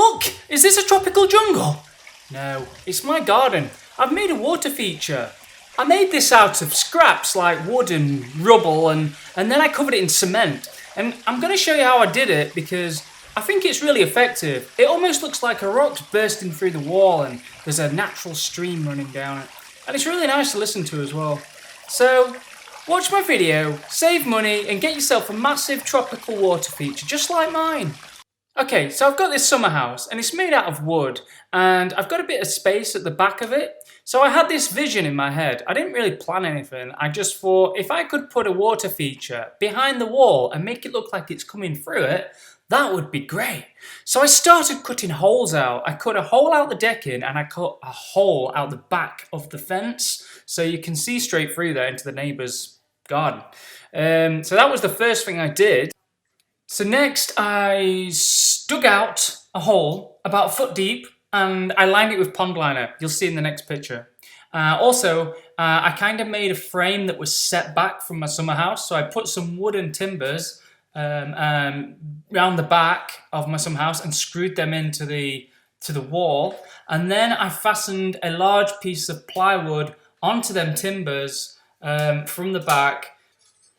Look, is this a tropical jungle? No, it's my garden. I've made a water feature. I made this out of scraps like wood and rubble and then I covered it in cement. And I'm going to show you how I did it because I think it's really effective. It almost looks like a rock's bursting through the wall and there's a natural stream running down it. And it's really nice to listen to as well. So, watch my video, save money and get yourself a massive tropical water feature just like mine. Okay, so I've got this summer house and it's made out of wood and I've got a bit of space at the back of it. So I had this vision in my head. I didn't really plan anything. I just thought if I could put a water feature behind the wall and make it look like it's coming through it, that would be great. So I started cutting holes out. I cut a hole out the decking and I cut a hole out the back of the fence so you can see straight through there into the neighbour's garden. So that was the first thing I did. So next I dug out a hole about a foot deep and I lined it with pond liner. You'll see in the next picture. I kind of made a frame that was set back from my summer house. So I put some wood and timbers around the back of my summer house and screwed them into the wall. And then I fastened a large piece of plywood onto them timbers from the back.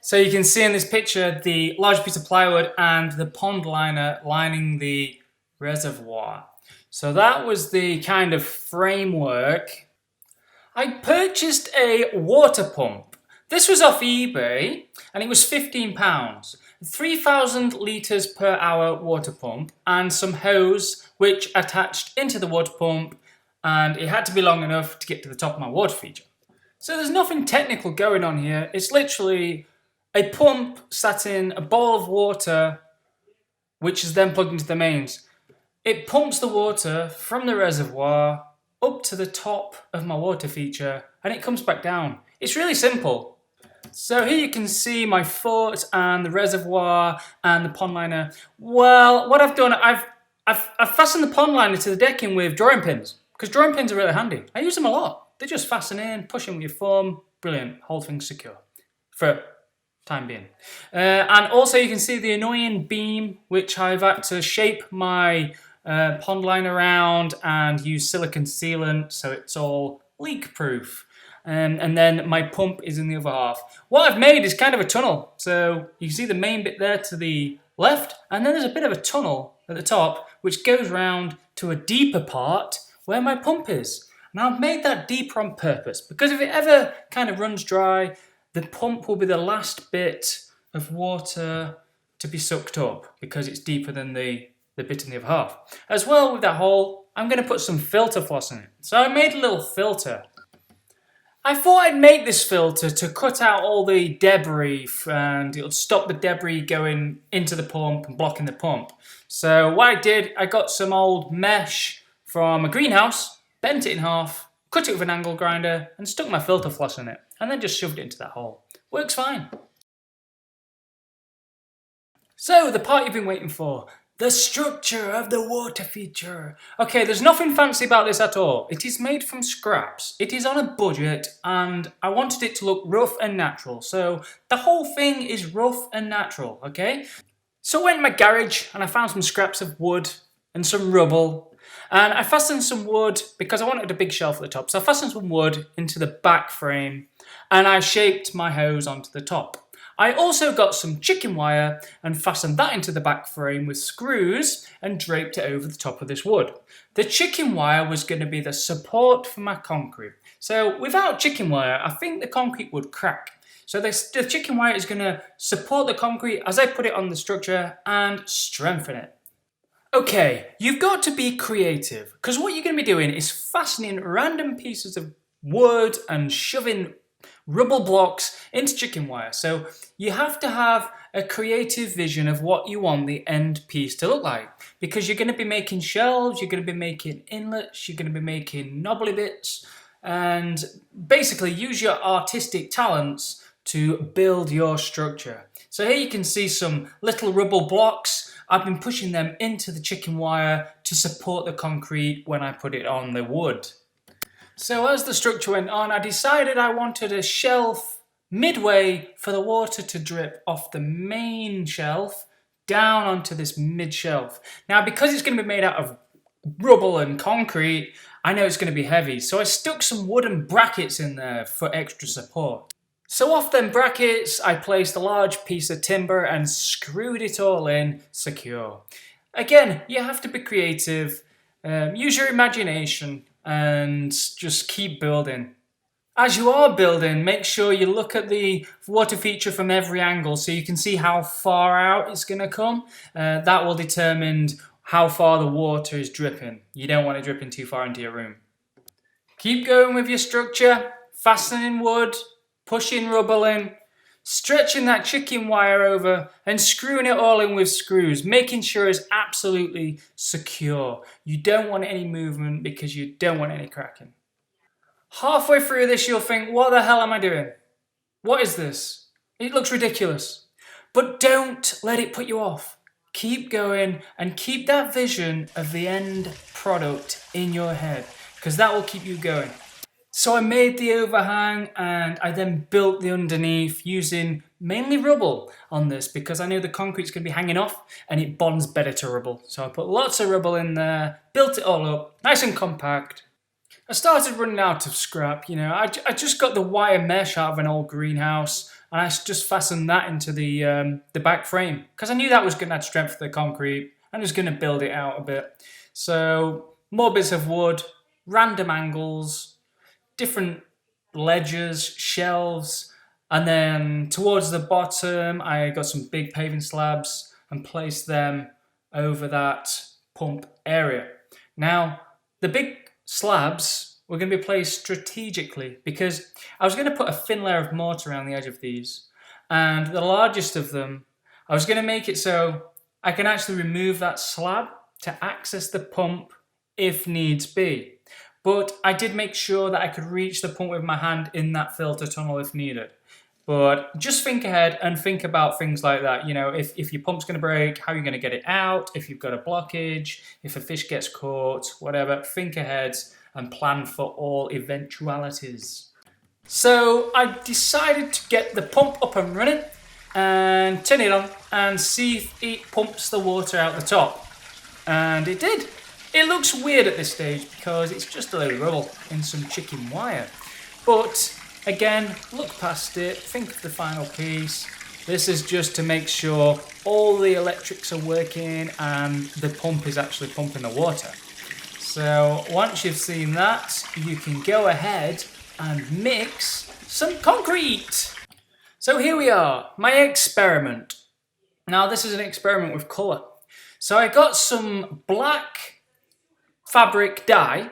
So you can see in this picture the large piece of plywood and the pond liner lining the reservoir. So that was the kind of framework. I purchased a water pump. This was off eBay and it was £15. 3,000 litres per hour water pump and some hose which attached into the water pump, and it had to be long enough to get to the top of my water feature. So there's nothing technical going on here. It's literally a pump sat in a bowl of water which is then plugged into the mains. It pumps the water from the reservoir up to the top of my water feature and it comes back down. It's really simple. So here you can see my foot and the reservoir and the pond liner. Well, what I've done, I've fastened the pond liner to the decking with drawing pins because drawing pins are really handy. I use them a lot. They just fasten in, push in with your thumb, brilliant, whole thing's secure for time being. And also you can see the annoying beam which I've had to shape my pond line around and use silicone sealant so it's all leak proof. And then my pump is in the other half. What I've made is kind of a tunnel. So you can see the main bit there to the left and then there's a bit of a tunnel at the top which goes round to a deeper part where my pump is. Now I've made that deeper on purpose because if it ever kind of runs dry, the pump will be the last bit of water to be sucked up because it's deeper than the bit in the other half. As well with that hole, I'm going to put some filter floss in it. So I made a little filter. I thought I'd make this filter to cut out all the debris and it'll stop the debris going into the pump and blocking the pump. So what I did, I got some old mesh from a greenhouse, bent it in half, cut it with an angle grinder and stuck my filter floss in it and then just shoved it into that hole. Works fine. So the part you've been waiting for. The structure of the water feature. Okay, there's nothing fancy about this at all. It is made from scraps. It is on a budget and I wanted it to look rough and natural. So the whole thing is rough and natural, okay? So I went in my garage and I found some scraps of wood and some rubble. And I fastened some wood because I wanted a big shelf at the top. So I fastened some wood into the back frame and I shaped my hose onto the top. I also got some chicken wire and fastened that into the back frame with screws and draped it over the top of this wood. The chicken wire was going to be the support for my concrete. So without chicken wire, I think the concrete would crack. So the chicken wire is going to support the concrete as I put it on the structure and strengthen it. Okay, you've got to be creative because what you're going to be doing is fastening random pieces of wood and shoving rubble blocks into chicken wire. So you have to have a creative vision of what you want the end piece to look like because you're going to be making shelves, you're going to be making inlets, you're going to be making knobbly bits and basically use your artistic talents to build your structure. So here you can see some little rubble blocks. I've been pushing them into the chicken wire to support the concrete when I put it on the wood. So as the structure went on, I decided I wanted a shelf midway for the water to drip off the main shelf down onto this mid shelf. Now because it's going to be made out of rubble and concrete, I know it's going to be heavy. So I stuck some wooden brackets in there for extra support. So off them brackets, I placed a large piece of timber and screwed it all in secure. Again, you have to be creative, use your imagination, and just keep building. As you are building, make sure you look at the water feature from every angle so you can see how far out it's going to come. That will determine how far the water is dripping. You don't want it dripping too far into your room. Keep going with your structure, fastening wood, pushing rubble in, stretching that chicken wire over and screwing it all in with screws, making sure it's absolutely secure. You don't want any movement because you don't want any cracking. Halfway through this, you'll think, what the hell am I doing? What is this? It looks ridiculous. But don't let it put you off. Keep going and keep that vision of the end product in your head, because that will keep you going. So I made the overhang and I then built the underneath using mainly rubble on this because I knew the concrete's going to be hanging off and it bonds better to rubble. So I put lots of rubble in there, built it all up, nice and compact. I started running out of scrap, I just got the wire mesh out of an old greenhouse and I just fastened that into the back frame because I knew that was going to add strength to the concrete and was going to build it out a bit. So more bits of wood, random angles, different ledges, shelves, and then towards the bottom I got some big paving slabs and placed them over that pump area. Now, the big slabs were going to be placed strategically because I was going to put a thin layer of mortar around the edge of these, and the largest of them, I was going to make it so I can actually remove that slab to access the pump if needs be. But I did make sure that I could reach the pump with my hand in that filter tunnel if needed. But just think ahead and think about things like that. If your pump's going to break, how are you going to get it out? If you've got a blockage, if a fish gets caught, whatever, think ahead and plan for all eventualities. So I decided to get the pump up and running and turn it on and see if it pumps the water out the top. And it did. It looks weird at this stage because it's just a load of rubble in some chicken wire. But again, look past it, think of the final piece. This is just to make sure all the electrics are working and the pump is actually pumping the water. So once you've seen that, you can go ahead and mix some concrete. So here we are, my experiment. Now this is an experiment with colour. So I got some black fabric dye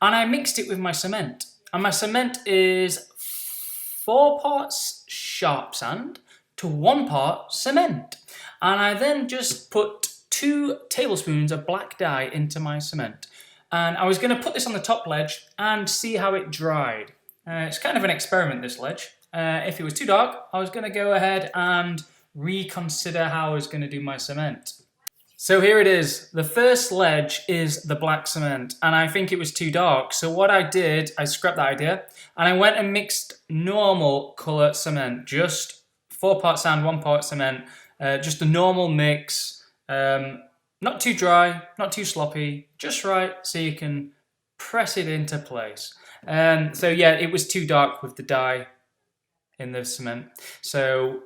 and I mixed it with my cement. And my cement is 4 parts sharp sand to 1 part cement. And I then just put 2 tablespoons of black dye into my cement. And I was going to put this on the top ledge and see how it dried. It's kind of an experiment, this ledge. If it was too dark, I was going to go ahead and reconsider how I was going to do my cement. So here it is. The first ledge is the black cement, and I think it was too dark. So what I did, I scrapped that idea, and I went and mixed normal colour cement, just 4 parts sand, 1 part cement, just a normal mix, not too dry, not too sloppy, just right, so you can press it into place. So yeah, it was too dark with the dye in the cement. So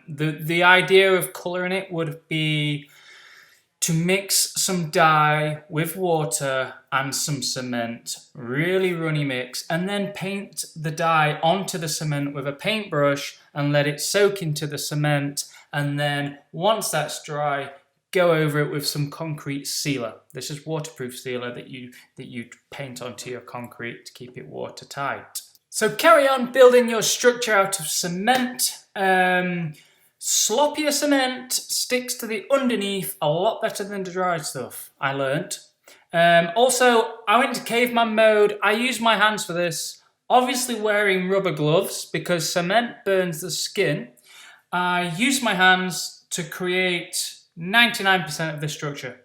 the idea of colouring it would be to mix some dye with water and some cement, really runny mix, and then paint the dye onto the cement with a paintbrush and let it soak into the cement, and then once that's dry, go over it with some concrete sealer. This is waterproof sealer that you paint onto your concrete to keep it watertight. So carry on building your structure out of cement. Sloppier cement sticks to the underneath a lot better than the dry stuff, I learnt. Also, I went to caveman mode. I used my hands for this, obviously wearing rubber gloves because cement burns the skin. I used my hands to create 99% of the structure.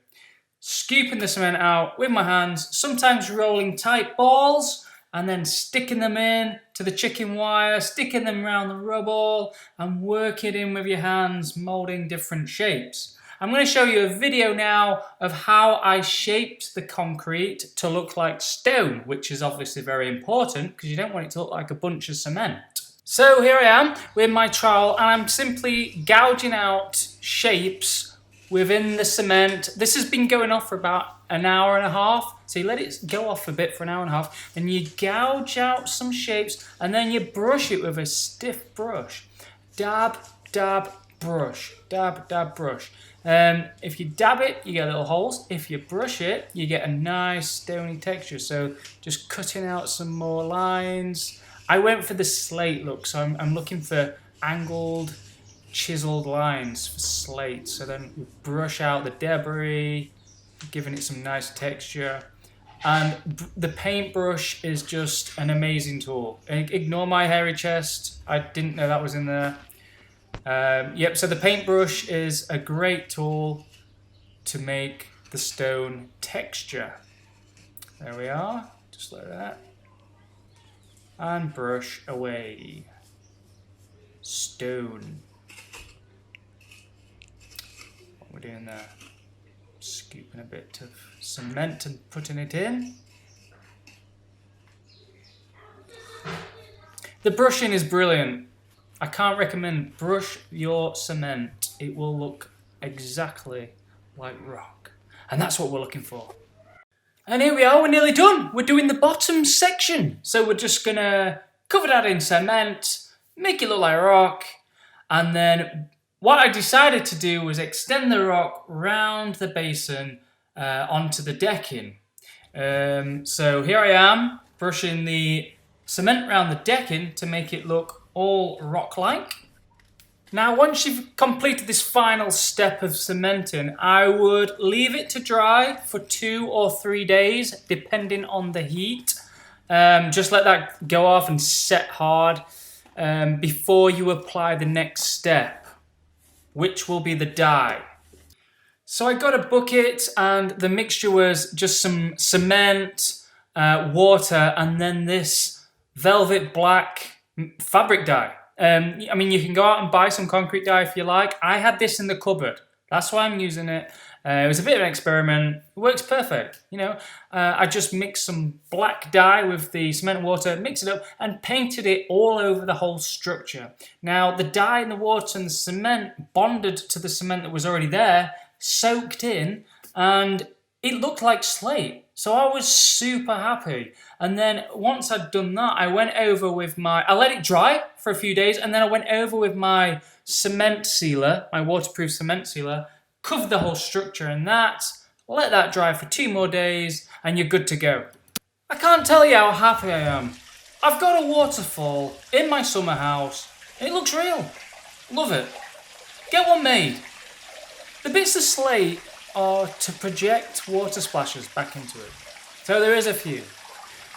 Scooping the cement out with my hands, sometimes rolling tight balls, and then sticking them in to the chicken wire, sticking them around the rubble, and work it in with your hands, moulding different shapes. I'm going to show you a video now of how I shaped the concrete to look like stone, which is obviously very important because you don't want it to look like a bunch of cement. So here I am with my trowel and I'm simply gouging out shapes within the cement. This has been going off for about an hour and a half. So you let it go off a bit for an hour and a half and you gouge out some shapes and then you brush it with a stiff brush. Dab, dab, brush. Dab, dab, brush. If you dab it, you get little holes. If you brush it, you get a nice stony texture. So just cutting out some more lines. I went for the slate look, so I'm looking for angled, chiseled lines for slate. So then we brush out the debris, giving it some nice texture. And the paintbrush is just an amazing tool. Ignore my hairy chest. I didn't know that was in there. Yep, so the paintbrush is a great tool to make the stone texture. There we are, just like that. And brush away. Stone. What we're doing there? Scooping a bit of cement and putting it in. The brushing is brilliant. I can't recommend brush your cement. It will look exactly like rock. And that's what we're looking for. And here we are, we're nearly done. We're doing the bottom section. So we're just gonna cover that in cement, make it look like rock, and then what I decided to do was extend the rock round the basin onto the decking. So here I am, brushing the cement around the decking to make it look all rock-like. Now, once you've completed this final step of cementing, I would leave it to dry for 2 or 3 days, depending on the heat. Just let that go off and set hard before you apply the next step, which will be the dye. So I got a bucket and the mixture was just some cement, water, and then this velvet black fabric dye. I mean, you can go out and buy some concrete dye if you like. I had this in the cupboard. That's why I'm using it. It was a bit of an experiment. It works perfect, you know. I just mixed some black dye with the cement water, mixed it up, and painted it all over the whole structure. Now, the dye and the water and the cement bonded to the cement that was already there, soaked in, and it looked like slate. So I was super happy. And then once I'd done that, I went over with I let it dry for a few days, and then I went over with my cement sealer, my waterproof cement sealer, covered the whole structure in that, let that dry for 2 more days, and you're good to go. I can't tell you how happy I am. I've got a waterfall in my summer house. It looks real. Love it. Get one made. The bits of slate are to project water splashes back into it. So there is a few.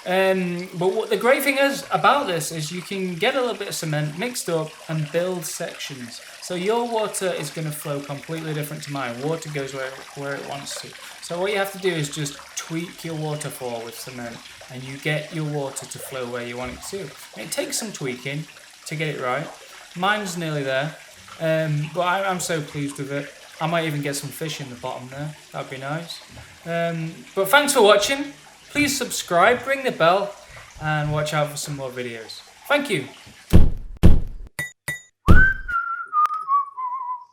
But what the great thing is about this is you can get a little bit of cement mixed up and build sections. So your water is going to flow completely different to mine. Water goes where it wants to. So what you have to do is just tweak your waterfall with cement and you get your water to flow where you want it to. And it takes some tweaking to get it right. Mine's nearly there, but I'm so pleased with it. I might even get some fish in the bottom there. That'd be nice. But thanks for watching. Please subscribe, ring the bell, and watch out for some more videos. Thank you.